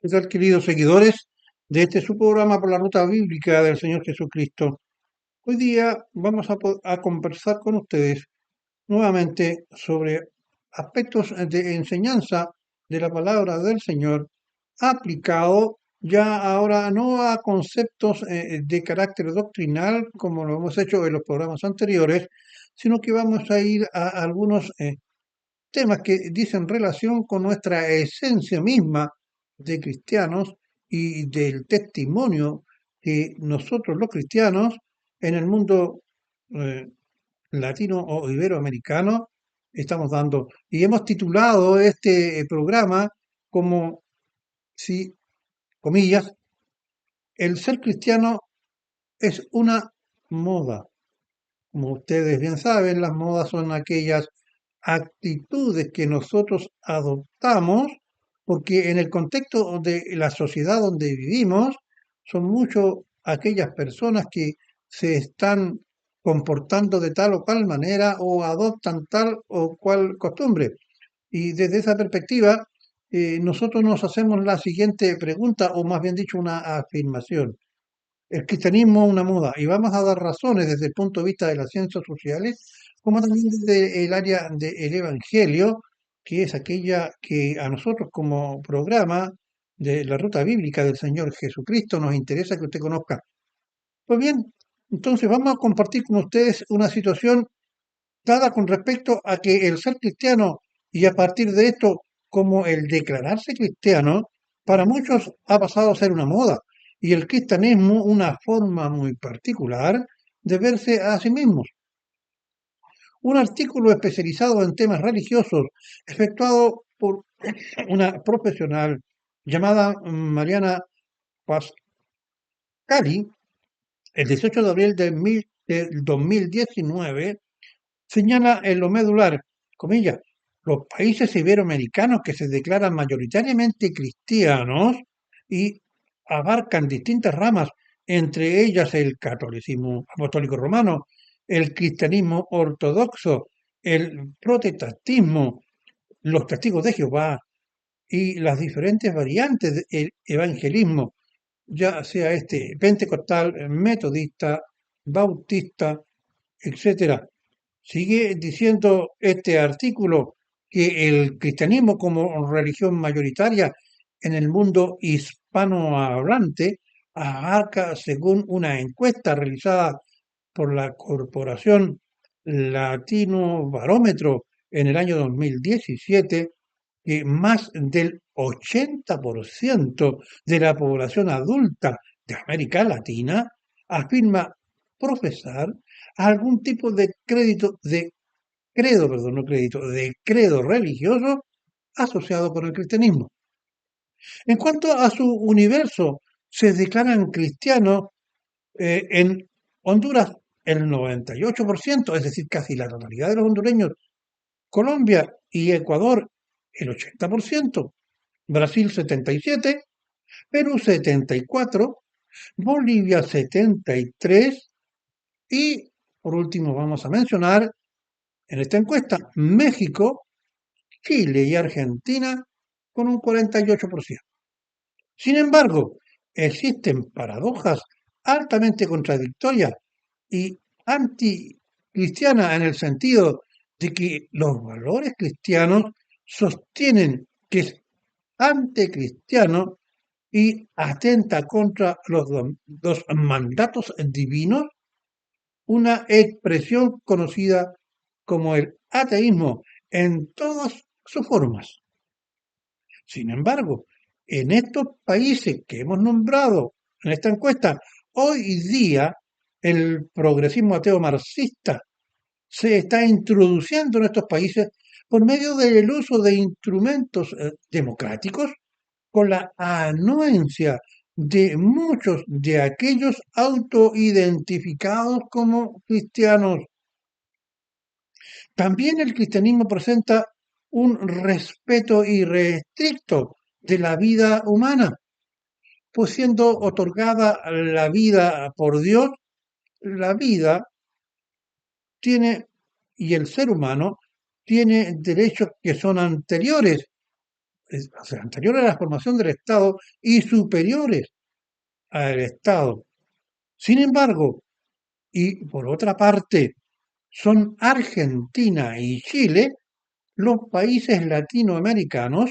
¿Qué tal, queridos seguidores de este su programa por la ruta bíblica del Señor Jesucristo? Hoy día vamos a conversar con ustedes nuevamente sobre aspectos de enseñanza de la palabra del Señor aplicado ya ahora no a conceptos de carácter doctrinal como lo hemos hecho en los programas anteriores, sino que vamos a ir a algunos temas que dicen relación con nuestra esencia misma de cristianos y del testimonio que nosotros los cristianos en el mundo eh, latino o iberoamericano estamos dando. Y hemos titulado este programa como, si, comillas, el ser cristiano es una moda. Como ustedes bien saben, las modas son aquellas actitudes que nosotros adoptamos porque en el contexto de la sociedad donde vivimos son mucho aquellas personas que se están comportando de tal o cual manera o adoptan tal o cual costumbre. Y desde esa perspectiva, nosotros nos hacemos la siguiente pregunta, o más bien dicho, una afirmación. El cristianismo es una moda y vamos a dar razones desde el punto de vista de las ciencias sociales, como también desde el área del Evangelio, que es aquella que a nosotros como programa de la ruta bíblica del Señor Jesucristo nos interesa que usted conozca. Pues bien, entonces vamos a compartir con ustedes una situación dada con respecto a que el ser cristiano y a partir de esto, como el declararse cristiano, para muchos ha pasado a ser una moda y el cristianismo una forma muy particular de verse a sí mismos. Un artículo especializado en temas religiosos efectuado por una profesional llamada Mariana Pascali el 18 de abril del 2019 señala en lo medular, comillas, los países iberoamericanos que se declaran mayoritariamente cristianos y abarcan distintas ramas, entre ellas el catolicismo apostólico romano, el cristianismo ortodoxo, el protestantismo, los testigos de Jehová y las diferentes variantes del evangelismo, ya sea este pentecostal, metodista, bautista, etcétera. Sigue diciendo este artículo que el cristianismo como religión mayoritaria en el mundo hispanohablante abarca, según una encuesta realizada por la Corporación Latino Barómetro en el año 2017, que más del 80% de la población adulta de América Latina afirma profesar algún tipo de credo, no crédito, de credo religioso asociado con el cristianismo. En cuanto a su universo, se declaran cristianos en Honduras el 98%, es decir, casi la totalidad de los hondureños, Colombia y Ecuador el 80%, Brasil 77%, Perú 74%, Bolivia 73% y, por último, vamos a mencionar en esta encuesta México, Chile y Argentina con un 48%. Sin embargo, existen paradojas altamente contradictorias y anticristianas en el sentido de que los valores cristianos sostienen que es anticristiano y atenta contra los mandatos divinos, una expresión conocida como el ateísmo en todas sus formas. Sin embargo, en estos países que hemos nombrado en esta encuesta, hoy día el progresismo ateo marxista se está introduciendo en estos países por medio del uso de instrumentos democráticos con la anuencia de muchos de aquellos autoidentificados como cristianos. También el cristianismo presenta un respeto irrestricto de la vida humana, pues siendo otorgada la vida por Dios, la vida tiene y el ser humano tiene derechos que son anteriores o sea, anteriores a la formación del Estado y superiores al Estado. Sin embargo, y por otra parte, son Argentina y Chile los países latinoamericanos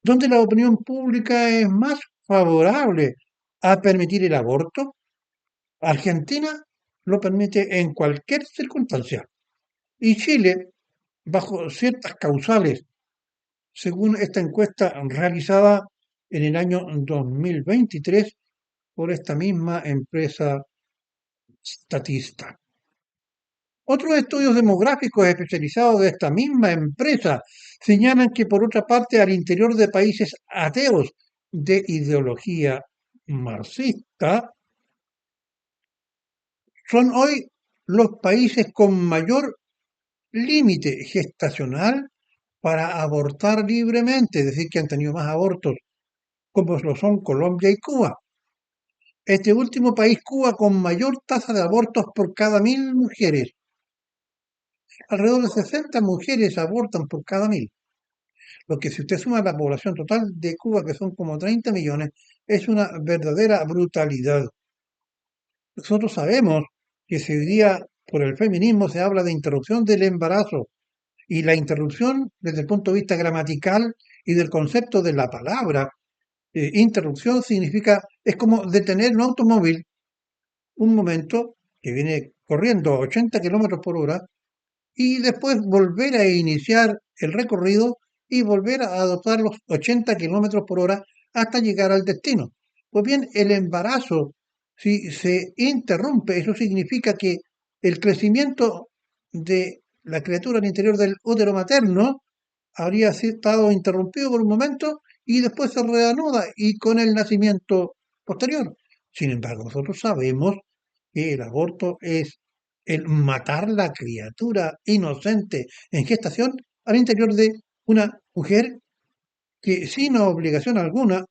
donde la opinión pública es más favorable a permitir el aborto. Argentina lo permite en cualquier circunstancia y Chile bajo ciertas causales, según esta encuesta realizada en el año 2023 por esta misma empresa Statista. Otros estudios demográficos especializados de esta misma empresa señalan que, por otra parte, al interior de países ateos de ideología marxista, son hoy los países con mayor límite gestacional para abortar libremente, es decir, que han tenido más abortos, como lo son Colombia y Cuba. Este último país, Cuba, con mayor tasa de abortos por cada 1.000 mujeres. Alrededor de 60 mujeres abortan por cada 1.000. Lo que si usted suma la población total de Cuba, que son como 30 millones, es una verdadera brutalidad. Nosotros sabemos que si hoy día por el feminismo se habla de interrupción del embarazo y la interrupción desde el punto de vista gramatical y del concepto de la palabra, interrupción significa, es como detener un automóvil un momento que viene corriendo a 80 kilómetros por hora y después volver a iniciar el recorrido y volver a adoptar los 80 kilómetros por hora hasta llegar al destino. Pues bien, el embarazo, si se interrumpe, eso significa que el crecimiento de la criatura al interior del útero materno habría estado interrumpido por un momento y después se reanuda y con el nacimiento posterior. Sin embargo, nosotros sabemos que el aborto es el matar la criatura inocente en gestación al interior de una mujer que sin obligación alguna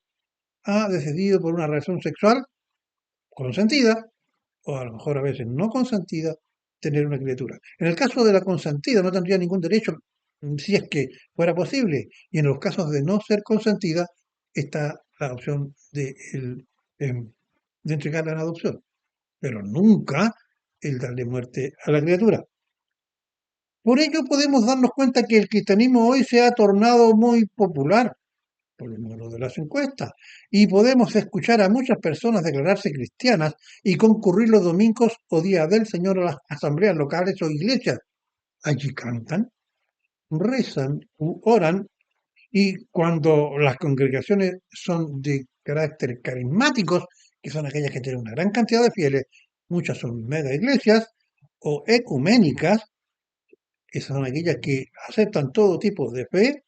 ha decidido por una relación sexual consentida, o a lo mejor a veces no consentida, tener una criatura. En el caso de la consentida no tendría ningún derecho si es que fuera posible, y en los casos de no ser consentida está la opción de entregarla en adopción, pero nunca el darle muerte a la criatura. Por ello podemos darnos cuenta que el cristianismo hoy se ha tornado muy popular por el número de las encuestas y podemos escuchar a muchas personas declararse cristianas y concurrir los domingos o días del Señor a las asambleas locales o iglesias. Allí cantan, rezan u oran y cuando las congregaciones son de carácter carismáticos, que son aquellas que tienen una gran cantidad de fieles, muchas son mega iglesias o ecuménicas, que son aquellas que aceptan todo tipo de fe,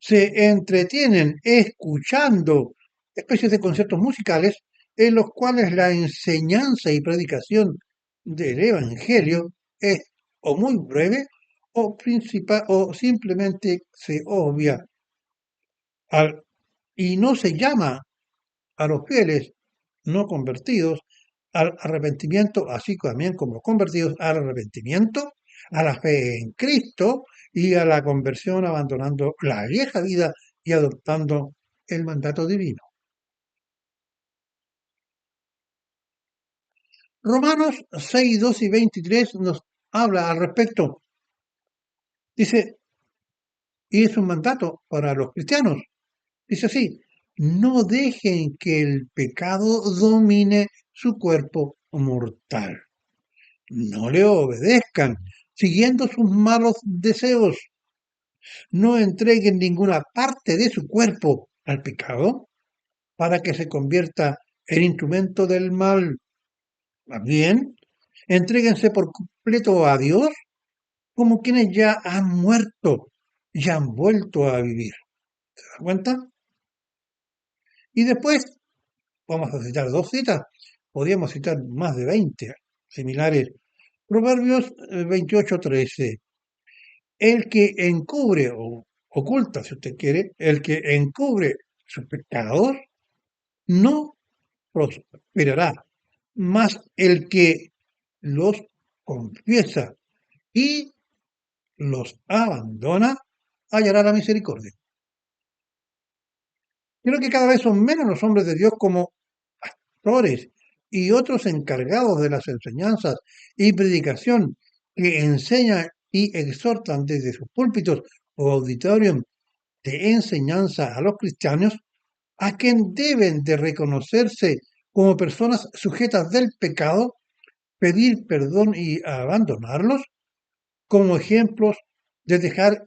se entretienen escuchando especies de conciertos musicales en los cuales la enseñanza y predicación del Evangelio es o muy breve o, principal, o simplemente se obvia y no se llama a los fieles no convertidos al arrepentimiento, así también como los convertidos al arrepentimiento, a la fe en Cristo y a la conversión abandonando la vieja vida y adoptando el mandato divino. Romanos 6, 2 y 23 nos habla al respecto. Dice, y es un mandato para los cristianos. Dice así, no dejen que el pecado domine su cuerpo mortal. No le obedezcan, siguiendo sus malos deseos. No entreguen ninguna parte de su cuerpo al pecado para que se convierta en instrumento del mal. Más bien, entréguense por completo a Dios como quienes ya han muerto y han vuelto a vivir. ¿Se da cuenta? Y después, vamos a citar dos citas. Podríamos citar más de 20 similares. Proverbios 28:13. El que encubre o oculta, si usted quiere, el que encubre sus pecados no prosperará, mas el que los confiesa y los abandona hallará la misericordia. Creo que cada vez son menos los hombres de Dios como pastores y otros encargados de las enseñanzas y predicación que enseñan y exhortan desde sus púlpitos o auditorium de enseñanza a los cristianos, a quien deben de reconocerse como personas sujetas del pecado, pedir perdón y abandonarlos como ejemplos de dejar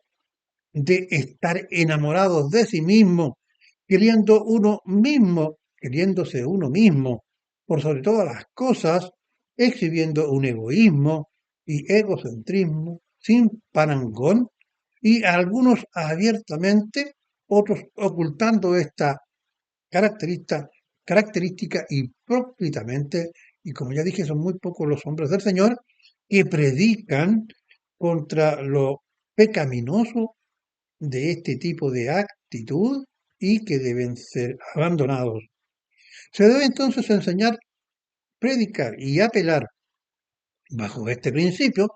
de estar enamorados de sí mismo, queriéndose uno mismo, por sobre todas las cosas, exhibiendo un egoísmo y egocentrismo sin parangón, y algunos abiertamente, otros ocultando esta característica, característica hipócritamente, y como ya dije, son muy pocos los hombres del Señor que predican contra lo pecaminoso de este tipo de actitud y que deben ser abandonados. Se debe entonces enseñar, predicar y apelar bajo este principio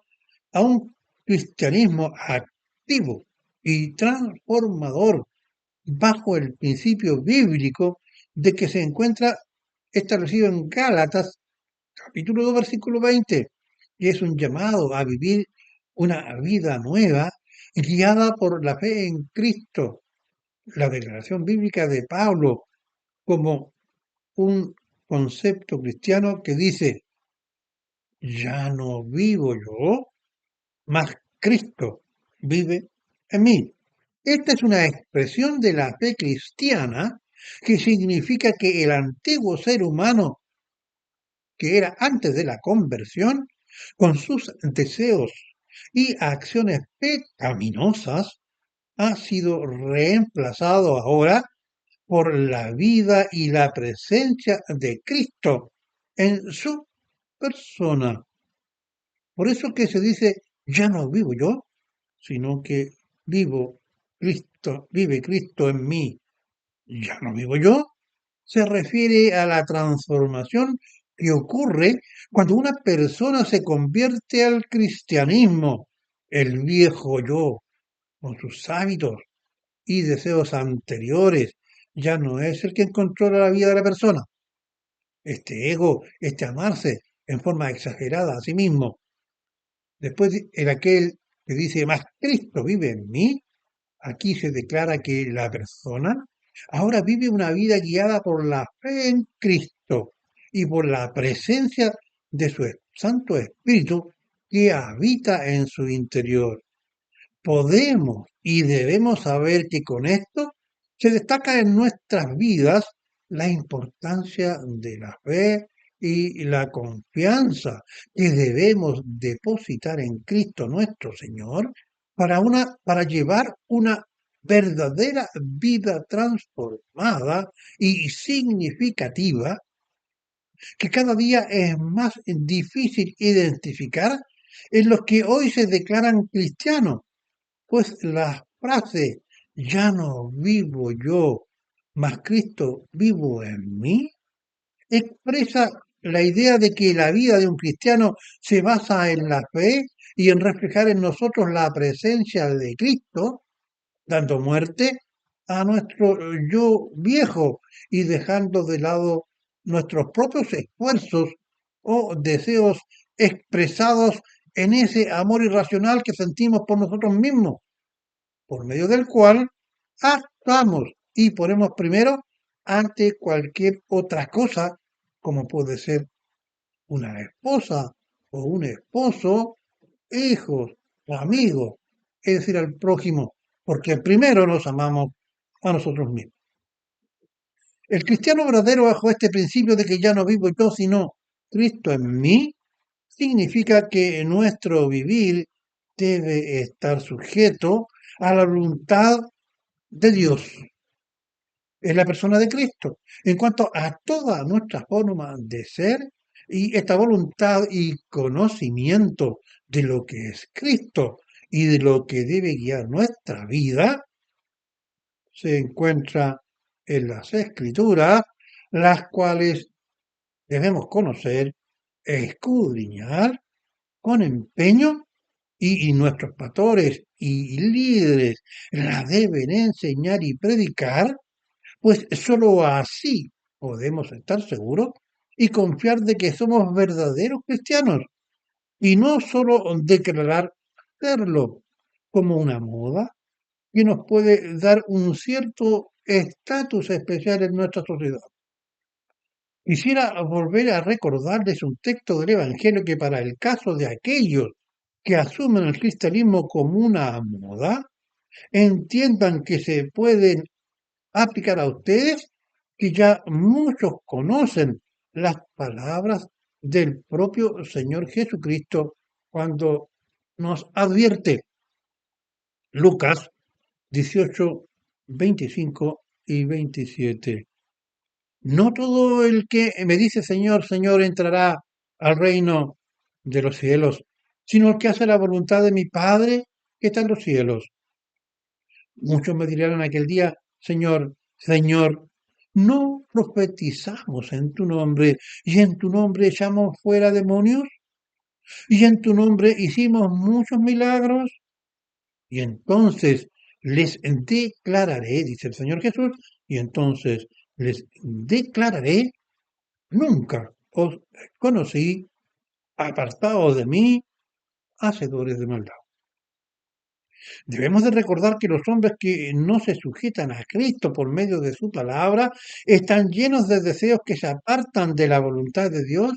a un cristianismo activo y transformador bajo el principio bíblico de que se encuentra establecido en Gálatas capítulo 2 versículo 20, y es un llamado a vivir una vida nueva guiada por la fe en Cristo. La declaración bíblica de Pablo como un concepto cristiano que dice, ya no vivo yo, mas Cristo vive en mí. Esta es una expresión de la fe cristiana que significa que el antiguo ser humano que era antes de la conversión, con sus deseos y acciones pecaminosas, ha sido reemplazado ahora por la vida y la presencia de Cristo en su persona. Por eso que se dice, ya no vivo yo, sino que vivo Cristo, vive Cristo en mí. Ya no vivo yo, se refiere a la transformación que ocurre cuando una persona se convierte al cristianismo. El viejo yo, con sus hábitos y deseos anteriores, ya no es el que controla la vida de la persona. Este ego, este amarse en forma exagerada a sí mismo. Después, en aquel que dice, más Cristo vive en mí, aquí se declara que la persona ahora vive una vida guiada por la fe en Cristo y por la presencia de su Santo Espíritu que habita en su interior. Podemos y debemos saber que con esto se destaca en nuestras vidas la importancia de la fe y la confianza que debemos depositar en Cristo nuestro Señor para llevar una verdadera vida transformada y significativa que cada día es más difícil identificar en los que hoy se declaran cristianos, pues la frase ya no vivo yo, mas Cristo vivo en mí, expresa la idea de que la vida de un cristiano se basa en la fe y en reflejar en nosotros la presencia de Cristo, dando muerte a nuestro yo viejo y dejando de lado nuestros propios esfuerzos o deseos expresados en ese amor irracional que sentimos por nosotros mismos, por medio del cual actuamos y ponemos primero ante cualquier otra cosa, como puede ser una esposa o un esposo, hijos, amigos, es decir, al prójimo, porque primero nos amamos a nosotros mismos. El cristiano verdadero bajo este principio de que ya no vivo yo, sino Cristo en mí, significa que nuestro vivir debe estar sujeto a la voluntad de Dios en la persona de Cristo, en cuanto a toda nuestra forma de ser y esta voluntad y conocimiento de lo que es Cristo y de lo que debe guiar nuestra vida, se encuentra en las Escrituras, las cuales debemos conocer, escudriñar con empeño y nuestros pastores y líderes la deben enseñar y predicar pues sólo así podemos estar seguros y confiar de que somos verdaderos cristianos y no solo declarar serlo como una moda que nos puede dar un cierto estatus especial en nuestra sociedad. Quisiera volver a recordarles un texto del Evangelio que para el caso de aquellos que asumen el cristianismo como una moda, entiendan que se pueden aplicar a ustedes, que ya muchos conocen las palabras del propio Señor Jesucristo cuando nos advierte. Lucas 18, 25 y 27. No todo el que me dice Señor, Señor entrará al reino de los cielos, sino el que hace la voluntad de mi Padre que está en los cielos. Muchos me dirán en aquel día, Señor, Señor, ¿no profetizamos en tu nombre y en tu nombre echamos fuera demonios? ¿Y en tu nombre hicimos muchos milagros? Y entonces les declararé, dice el Señor Jesús, y entonces les declararé, nunca os conocí, apartados de mí, hacedores de maldad. Debemos de recordar que los hombres que no se sujetan a Cristo por medio de su palabra están llenos de deseos que se apartan de la voluntad de Dios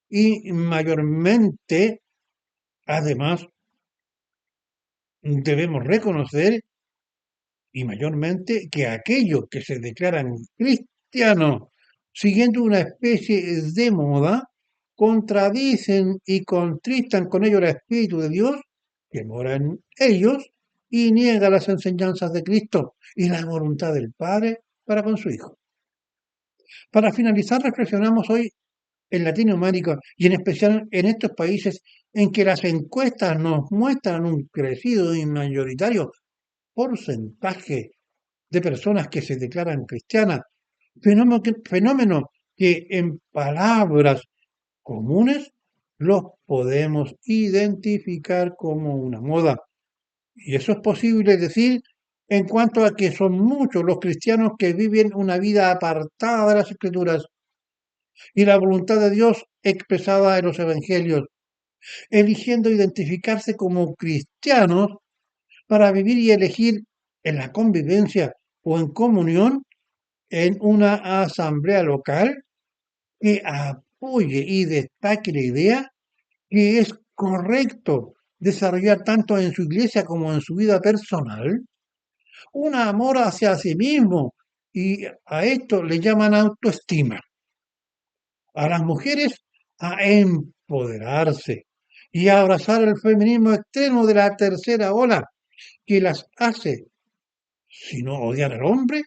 y mayormente, además, debemos reconocer y mayormente que aquellos que se declaran cristianos siguiendo una especie de moda, contradicen y contristan con ello el Espíritu de Dios que mora en ellos y niega las enseñanzas de Cristo y la voluntad del Padre para con su Hijo. Para finalizar, reflexionamos hoy en Latinoamérica y en especial en estos países en que las encuestas nos muestran un crecido y mayoritario porcentaje de personas que se declaran cristianas, fenómeno que en palabras comunes los podemos identificar como una moda. Y eso es posible decir en cuanto a que son muchos los cristianos que viven una vida apartada de las escrituras y la voluntad de Dios expresada en los evangelios, eligiendo identificarse como cristianos para vivir y elegir en la convivencia o en comunión en una asamblea local que apoye y destaque la idea que es correcto desarrollar tanto en su iglesia como en su vida personal un amor hacia sí mismo y a esto le llaman autoestima. A las mujeres a empoderarse y a abrazar el feminismo extremo de la tercera ola que las hace, si no odiar al hombre,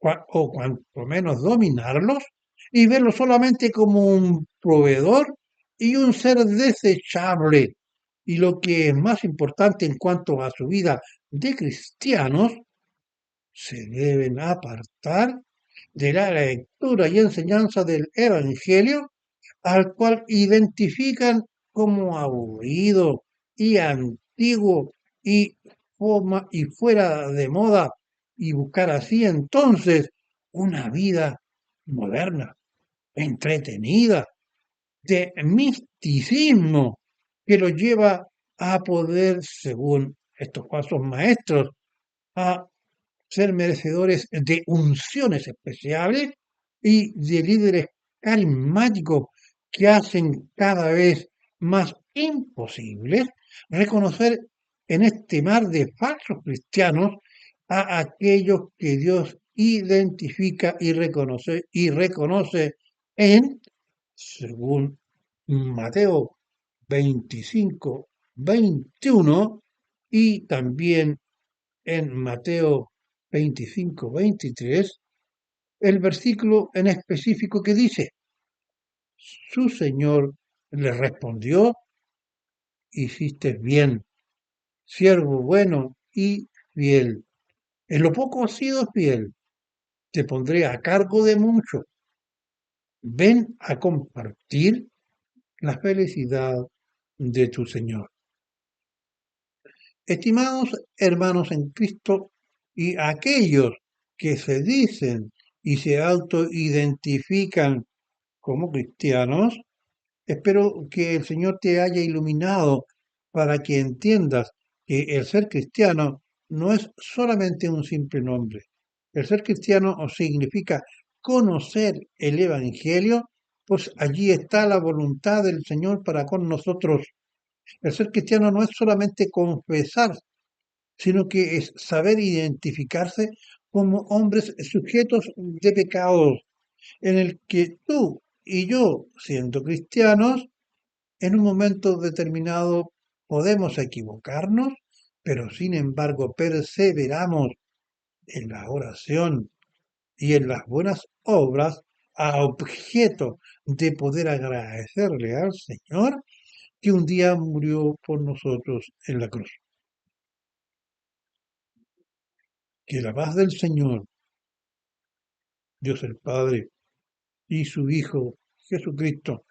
o cuanto menos dominarlos y verlo solamente como un proveedor y un ser desechable. Y lo que es más importante en cuanto a su vida de cristianos, se deben apartar de la lectura y enseñanza del Evangelio, al cual identifican como aburrido y antiguo y, y fuera de moda, y buscar así entonces una vida moderna, entretenida, de misticismo, que los lleva a poder, según estos pasos maestros, a ser merecedores de unciones especiales y de líderes carismáticos que hacen cada vez más imposible reconocer en este mar de falsos cristianos a aquellos que Dios identifica y reconoce en, según Mateo 25, 21 y también en Mateo 25, 23, el versículo en específico que dice, su Señor le respondió, hiciste bien, siervo bueno y fiel. En lo poco has sido fiel, te pondré a cargo de mucho. Ven a compartir la felicidad de tu Señor. Estimados hermanos en Cristo y aquellos que se dicen y se autoidentifican como cristianos, espero que el Señor te haya iluminado para que entiendas que el ser cristiano no es solamente un simple nombre. El ser cristiano significa conocer el Evangelio, pues allí está la voluntad del Señor para con nosotros. El ser cristiano no es solamente confesar, sino que es saber identificarse como hombres sujetos de pecados, en el que tú y yo, siendo cristianos, en un momento determinado podemos equivocarnos, pero sin embargo perseveramos en la oración y en las buenas obras a objeto de poder agradecerle al Señor que un día murió por nosotros en la cruz. Que la paz del Señor, Dios el Padre y su Hijo Jesucristo,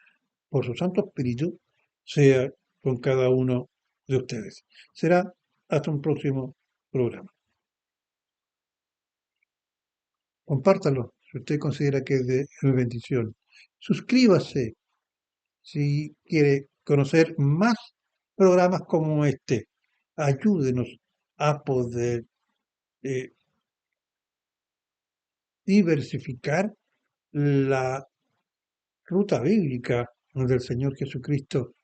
por su Santo Espíritu, sea con cada uno de ustedes. Será hasta un próximo programa. Compártalo si usted considera que es de bendición. Suscríbase si quiere conocer más programas como este. Ayúdenos a poder eh, diversificar la ruta bíblica del Señor Jesucristo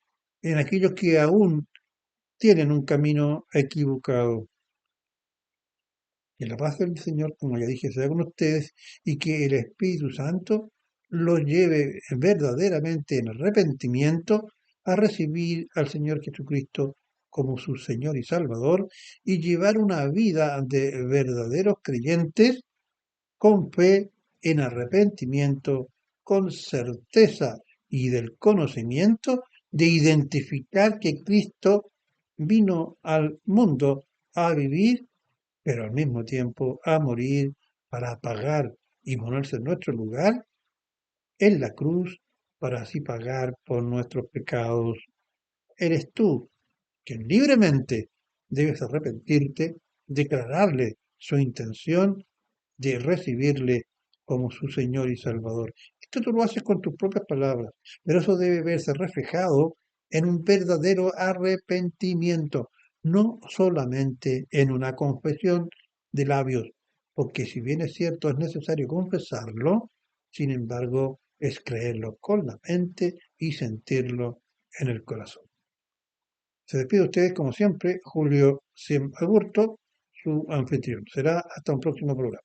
en aquellos que aún tienen un camino equivocado. Que la paz del Señor, como ya dije, sea con ustedes y que el Espíritu Santo los lleve verdaderamente en arrepentimiento a recibir al Señor Jesucristo como su Señor y Salvador y llevar una vida de verdaderos creyentes con fe, en arrepentimiento, con certeza y del conocimiento de identificar que Cristo vino al mundo a vivir, pero al mismo tiempo a morir para pagar y ponerse en nuestro lugar en la cruz para así pagar por nuestros pecados. Eres tú quien libremente debes arrepentirte, declararle su intención de recibirle como su Señor y Salvador. Esto tú lo haces con tus propias palabras, pero eso debe verse reflejado en un verdadero arrepentimiento, no solamente en una confesión de labios, porque si bien es cierto es necesario confesarlo, sin embargo es creerlo con la mente y sentirlo en el corazón. Se despide de ustedes como siempre, Julio Siem Agurto, su anfitrión. Será hasta un próximo programa.